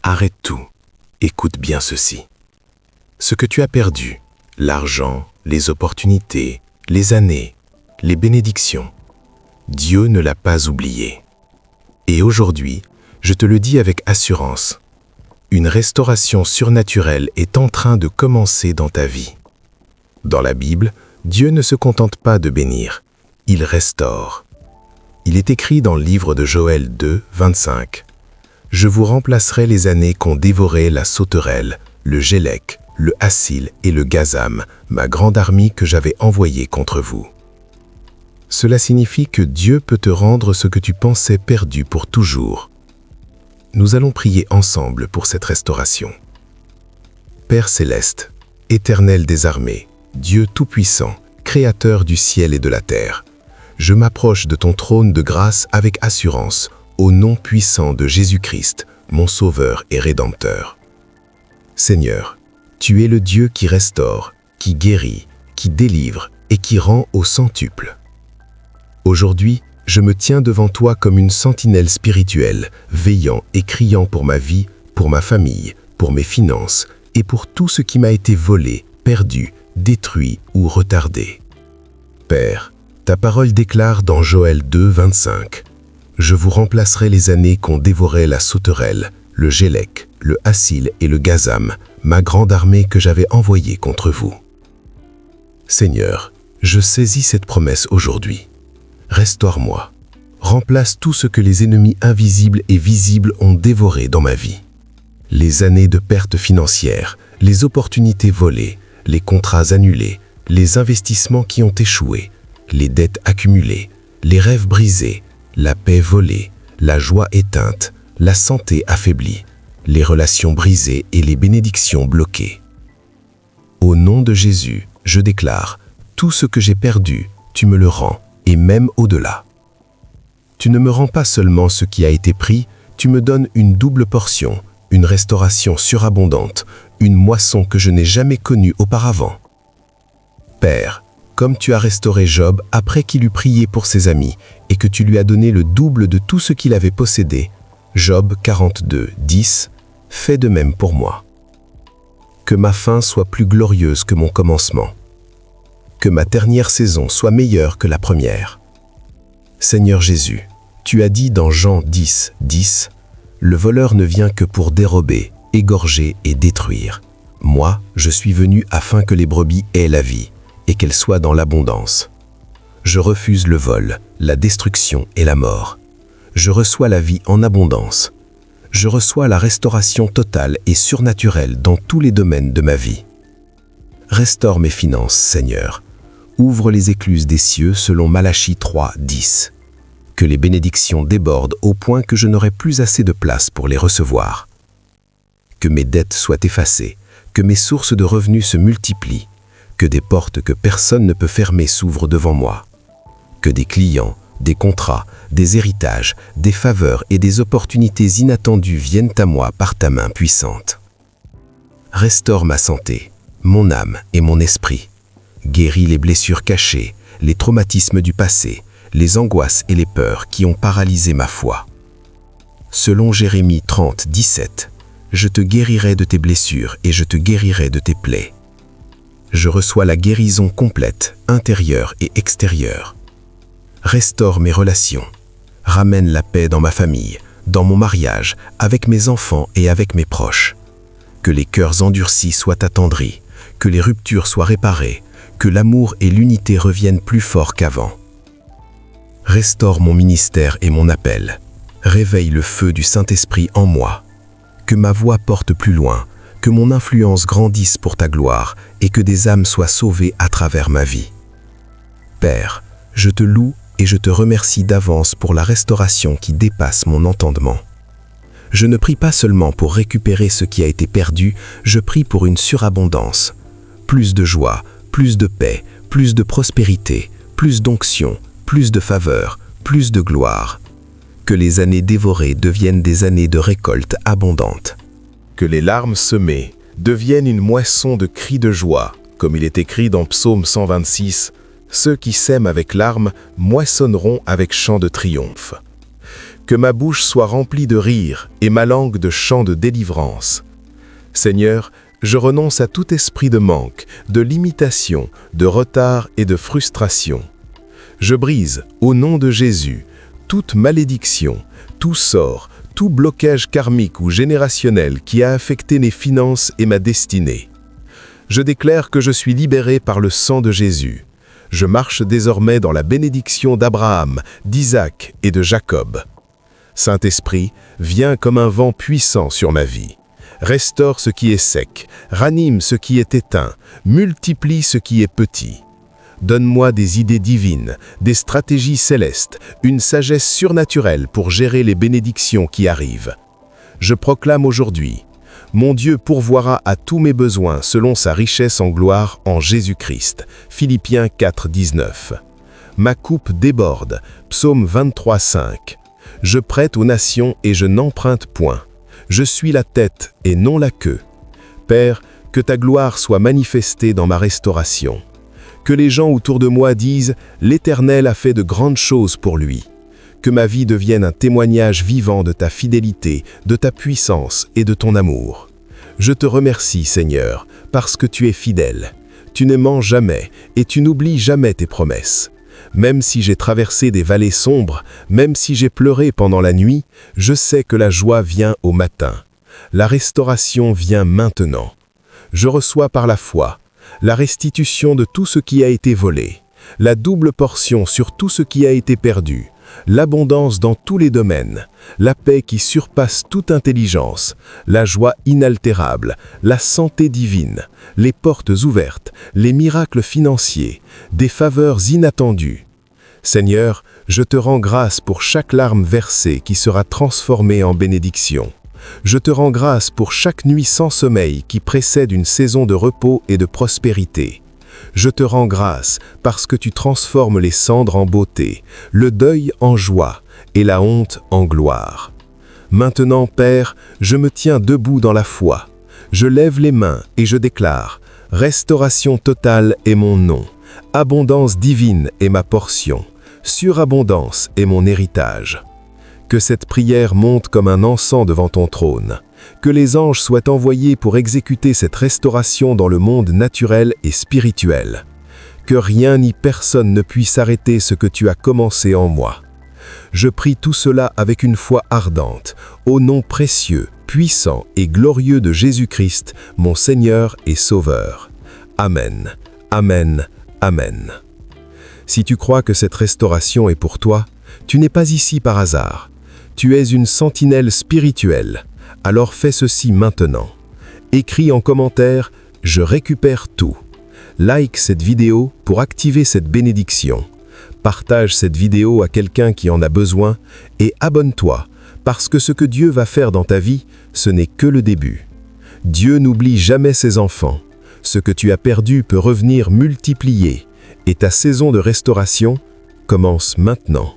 arrête tout. Écoute bien ceci. Ce que tu as perdu, l'argent, les opportunités, les années, les bénédictions, Dieu ne l'a pas oublié. Et aujourd'hui, je te le dis avec assurance, une restauration surnaturelle est en train de commencer dans ta vie. Dans la Bible, Dieu ne se contente pas de bénir, il restaure. Il est écrit dans le livre de Joël 2, 25. « Je vous remplacerai les années qu'ont dévoré la sauterelle, le gélec, le hassil et le gazam, ma grande armée que j'avais envoyée contre vous. » Cela signifie que Dieu peut te rendre ce que tu pensais perdu pour toujours. Nous allons prier ensemble pour cette restauration. Père céleste, éternel des armées, Dieu tout-puissant, créateur du ciel et de la terre, je m'approche de ton trône de grâce avec assurance, au nom puissant de Jésus-Christ, mon Sauveur et Rédempteur. Seigneur, tu es le Dieu qui restaure, qui guérit, qui délivre et qui rend au centuple. Aujourd'hui, je me tiens devant toi comme une sentinelle spirituelle, veillant et criant pour ma vie, pour ma famille, pour mes finances et pour tout ce qui m'a été volé, perdu, détruit ou retardé. Père, ta parole déclare dans Joël 2, 25 « Je vous remplacerai les années qu'ont dévoré la sauterelle, le gélec, le hassil et le gazam, ma grande armée que j'avais envoyée contre vous. » Seigneur, je saisis cette promesse aujourd'hui. Restaure-moi. Remplace tout ce que les ennemis invisibles et visibles ont dévoré dans ma vie. Les années de pertes financières, les opportunités volées, les contrats annulés, les investissements qui ont échoué, les dettes accumulées, les rêves brisés, la paix volée, la joie éteinte, la santé affaiblie, les relations brisées et les bénédictions bloquées. Au nom de Jésus, je déclare, tout ce que j'ai perdu, tu me le rends, et même au-delà. Tu ne me rends pas seulement ce qui a été pris, tu me donnes une double portion, une restauration surabondante, une moisson que je n'ai jamais connue auparavant. Père, comme tu as restauré Job après qu'il eut prié pour ses amis et que tu lui as donné le double de tout ce qu'il avait possédé, Job 42, 10, fais de même pour moi. Que ma fin soit plus glorieuse que mon commencement. Que ma dernière saison soit meilleure que la première. Seigneur Jésus, tu as dit dans Jean 10, 10, « Le voleur ne vient que pour dérober, égorger et détruire. Moi, je suis venu afin que les brebis aient la vie, et qu'elles soient dans l'abondance. Je refuse le vol, la destruction et la mort. Je reçois la vie en abondance. Je reçois la restauration totale et surnaturelle dans tous les domaines de ma vie. Restaure mes finances, Seigneur. Ouvre les écluses des cieux selon Malachie 3, 10. Que les bénédictions débordent au point que je n'aurai plus assez de place pour les recevoir. Que mes dettes soient effacées, que mes sources de revenus se multiplient, que des portes que personne ne peut fermer s'ouvrent devant moi. Que des clients, des contrats, des héritages, des faveurs et des opportunités inattendues viennent à moi par ta main puissante. Restaure ma santé, mon âme et mon esprit. Guéris les blessures cachées, les traumatismes du passé, les angoisses et les peurs qui ont paralysé ma foi. Selon Jérémie 30, 17, « Je te guérirai de tes blessures et je te guérirai de tes plaies. » Je reçois la guérison complète, intérieure et extérieure. Restaure mes relations. Ramène la paix dans ma famille, dans mon mariage, avec mes enfants et avec mes proches. Que les cœurs endurcis soient attendris, que les ruptures soient réparées, que l'amour et l'unité reviennent plus forts qu'avant. Restaure mon ministère et mon appel. Réveille le feu du Saint-Esprit en moi. Que ma voix porte plus loin, que mon influence grandisse pour ta gloire et que des âmes soient sauvées à travers ma vie. Père, je te loue et je te remercie d'avance pour la restauration qui dépasse mon entendement. Je ne prie pas seulement pour récupérer ce qui a été perdu, je prie pour une surabondance. Plus de joie, plus de paix, plus de prospérité, plus d'onction, plus de faveur, plus de gloire. Que les années dévorées deviennent des années de récolte abondante. Que les larmes semées deviennent une moisson de cris de joie, comme il est écrit dans Psaume 126, « Ceux qui sèment avec larmes moissonneront avec chants de triomphe. » Que ma bouche soit remplie de rire et ma langue de chants de délivrance. Seigneur, je renonce à tout esprit de manque, de limitation, de retard et de frustration. Je brise, au nom de Jésus, toute malédiction, tout sort, tout blocage karmique ou générationnel qui a affecté mes finances et ma destinée. Je déclare que je suis libéré par le sang de Jésus. Je marche désormais dans la bénédiction d'Abraham, d'Isaac et de Jacob. Saint-Esprit, viens comme un vent puissant sur ma vie. Restaure ce qui est sec, ranime ce qui est éteint, multiplie ce qui est petit. Donne-moi des idées divines, des stratégies célestes, une sagesse surnaturelle pour gérer les bénédictions qui arrivent. Je proclame aujourd'hui, mon Dieu pourvoira à tous mes besoins selon sa richesse en gloire en Jésus-Christ. Philippiens 4, 19. Ma coupe déborde. Psaume 23, 5. Je prête aux nations et je n'emprunte point. Je suis la tête et non la queue. Père, que ta gloire soit manifestée dans ma restauration. Que les gens autour de moi disent « L'Éternel a fait de grandes choses pour lui ». Que ma vie devienne un témoignage vivant de ta fidélité, de ta puissance et de ton amour. Je te remercie, Seigneur, parce que tu es fidèle. Tu ne mens jamais et tu n'oublies jamais tes promesses. Même si j'ai traversé des vallées sombres, même si j'ai pleuré pendant la nuit, je sais que la joie vient au matin. La restauration vient maintenant. Je reçois par la foi la restitution de tout ce qui a été volé, la double portion sur tout ce qui a été perdu, l'abondance dans tous les domaines, la paix qui surpasse toute intelligence, la joie inaltérable, la santé divine, les portes ouvertes, les miracles financiers, des faveurs inattendues. Seigneur, je te rends grâce pour chaque larme versée qui sera transformée en bénédiction. Je te rends grâce pour chaque nuit sans sommeil qui précède une saison de repos et de prospérité. Je te rends grâce parce que tu transformes les cendres en beauté, le deuil en joie et la honte en gloire. Maintenant, Père, je me tiens debout dans la foi. Je lève les mains et je déclare « Restauration totale est mon nom, abondance divine est ma portion, surabondance est mon héritage. » Que cette prière monte comme un encens devant ton trône. Que les anges soient envoyés pour exécuter cette restauration dans le monde naturel et spirituel. Que rien ni personne ne puisse arrêter ce que tu as commencé en moi. Je prie tout cela avec une foi ardente, au nom précieux, puissant et glorieux de Jésus-Christ, mon Seigneur et Sauveur. Amen. Amen. Amen. Si tu crois que cette restauration est pour toi, tu n'es pas ici par hasard. Tu es une sentinelle spirituelle. Alors fais ceci maintenant. Écris en commentaire « Je récupère tout ». Like cette vidéo pour activer cette bénédiction. Partage cette vidéo à quelqu'un qui en a besoin et abonne-toi parce que ce que Dieu va faire dans ta vie, ce n'est que le début. Dieu n'oublie jamais ses enfants. Ce que tu as perdu peut revenir multiplié et ta saison de restauration commence maintenant.